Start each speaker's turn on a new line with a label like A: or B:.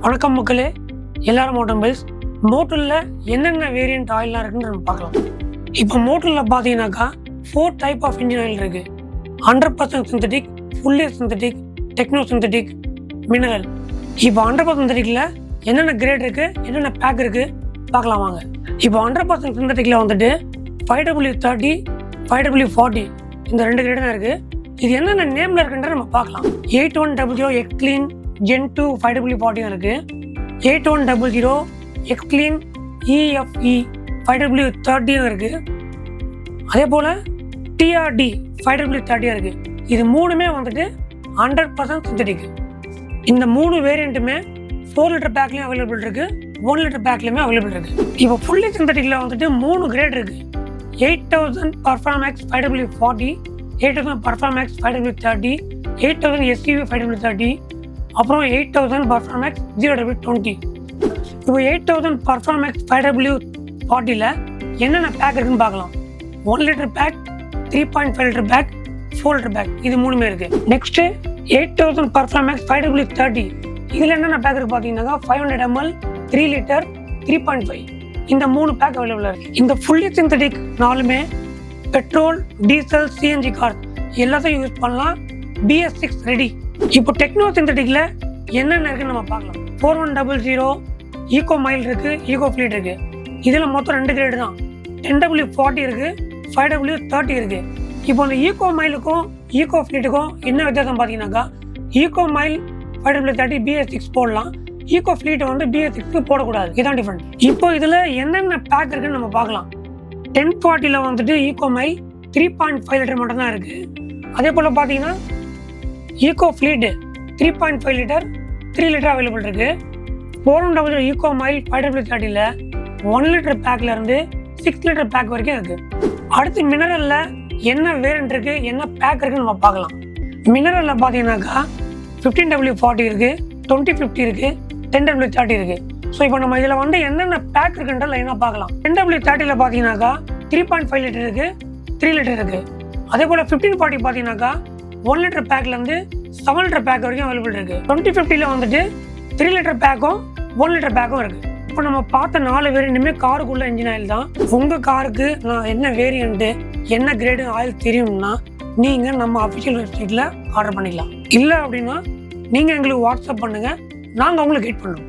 A: வணக்கம் மக்களே, எல்லாரும் ஆட்டோமொபைல்ஸ். மோட்டரில் என்னென்ன வேரியன்ட் ஆயில்லாம் இருக்குன்னு நம்ம பார்க்கலாம். இப்போ மோட்டரில் பார்த்தீங்கன்னாக்கா 4 டைப் ஆஃப் இன்ஜின் ஆயில் இருக்குது. 100% synthetic, fully synthetic, techno synthetic, mineral. இப்போ 100% சிந்தட்டிக்கில் என்னென்ன கிரேட் இருக்குது, என்னென்ன பேக் இருக்குது பார்க்கலாம் வாங்க. இப்போ 100% சிந்தட்டிக்கில் வந்துட்டு 5W30, 5W40 இந்த 2 கிரேடு தான் இருக்குது. இது என்னென்ன நேமில் இருக்குன்ற நம்ம பார்க்கலாம். 8100 Xclean Gen 2 5W40 இருக்குது. 8100 Xclean EFE 5W30 இருக்குது. அதே போல் TRD 5W30 இருக்குது. இது மூணுமே வந்துட்டு 100% சிந்தட்டிக். இந்த 3 வேரியண்ட்டுமே 4 லிட்டர் பேக்லேயும் அவைலபிள் இருக்குது, 1 லிட்டர் பேக்லேயுமே அவைலபிள் இருக்குது. இப்போ ஃபுல்லி சிந்தட்டிக்கில் வந்துட்டு 3 கிரேட் இருக்குது. 8000 Performax 5W40, 8000 Performax 5W30, 8000 SUV 5W30, அப்புறம் 8000 Performax 0W20. இப்போ 8000 Performax 5W40ல் என்னென்ன பேக் இருக்குன்னு பார்க்கலாம். 1 litre back, 3.5 litre back, 4 litre back, இது மூணுமே இருக்குது. நெக்ஸ்ட்டு 8000 Performax 5W30 இதில் என்னென்ன பேக் இருக்குது பார்த்தீங்கன்னாக்கா 500 ml, 3 லிட்டர், 3.5 இந்த 3 பேக் அவைலபிளாக இருக்குது. இந்த ஃபுல்லி சிந்தட்டிக் நாலுமே பெட்ரோல், டீசல், சிஎன்ஜி கார் எல்லாத்தையும் யூஸ் பண்ணலாம். BS6 ready. இப்போ டெக்னோ சிந்தட்டிக்கில் என்னென்ன இருக்குன்னு நம்ம பார்க்கலாம். 4100 ஈகோ மைல் இருக்குது, ஈகோ ஃப்ளீட் இருக்குது. இதில் மொத்தம் 2 கிரேடு தான். 10W40 இருக்குது, 5W30 இருக்குது. இப்போ அந்த ஈகோ மைலுக்கும் ஈகோ ஃப்ளீட்டுக்கும் என்ன வித்தியாசம் பார்த்தீங்கன்னாக்கா, ஈகோ மைல் 5W30 BS6 போடலாம், ஈகோ ஃப்ளீட்டை வந்து BS6 போடக்கூடாது. இதுதான் டிஃப்ரெண்ட். இப்போ இதில் என்னென்ன பேக் இருக்குன்னு நம்ம பார்க்கலாம். 1040ல் வந்துட்டு ஈகோ மைல் 3.5 லிட்டர் மட்டும் தான் இருக்குது. அதே போல் பார்த்தீங்கன்னா eco fleet 3.5 litre, 3 litre available இருக்குது. 4100 ஈகோ மைல் 5W30ல் 1 லிட்டர் பேக்லேருந்து 6 லிட்டர் பேக் வரைக்கும் இருக்குது. அடுத்து மினரலில் என்ன வேரியன்ட் இருக்குது, என்ன பேக் இருக்குன்னு நம்ம பார்க்கலாம். மினரலில் பார்த்தீங்கன்னாக்கா 15W40 இருக்குது, 2050 இருக்குது, 10W30 இருக்குது. ஸோ இப்போ நம்ம இதில் வந்து என்னென்ன பேக் இருக்குன்ற லைனாக பார்க்கலாம். 10W30ல் பார்த்தீங்கன்னாக்கா 3.5 லிட்டர் இருக்குது, 3 லிட்டர் இருக்குது. அதே போல் 1540 பார்த்தீங்கன்னாக்கா 1 லிட்டர் பேக்லேருந்து 7 லிட்டர் பேக் வரைக்கும் அவைலபிள் இருக்குது. 2050ல் வந்துட்டு 3 லிட்டர் பேக்கும் 1 லிட்டர் பேக்கும் இருக்குது. இப்போ நம்ம பார்த்த 4 வேரியண்ட்டுமே காருக்குள்ள இன்ஜின் ஆயில் தான். உங்கள் காருக்கு நான் என்ன வேரியண்ட்டு, என்ன கிரேடு ஆயில் தெரியும்னா நீங்கள் நம்ம அஃபிஷியல் வெப்சைட்டில் ஆர்டர் பண்ணிக்கலாம். இல்லை அப்படின்னா நீங்கள் எங்களுக்கு வாட்ஸ்அப் பண்ணுங்கள், நாங்கள் உங்களுக்கு கைட் பண்ணுறோம்.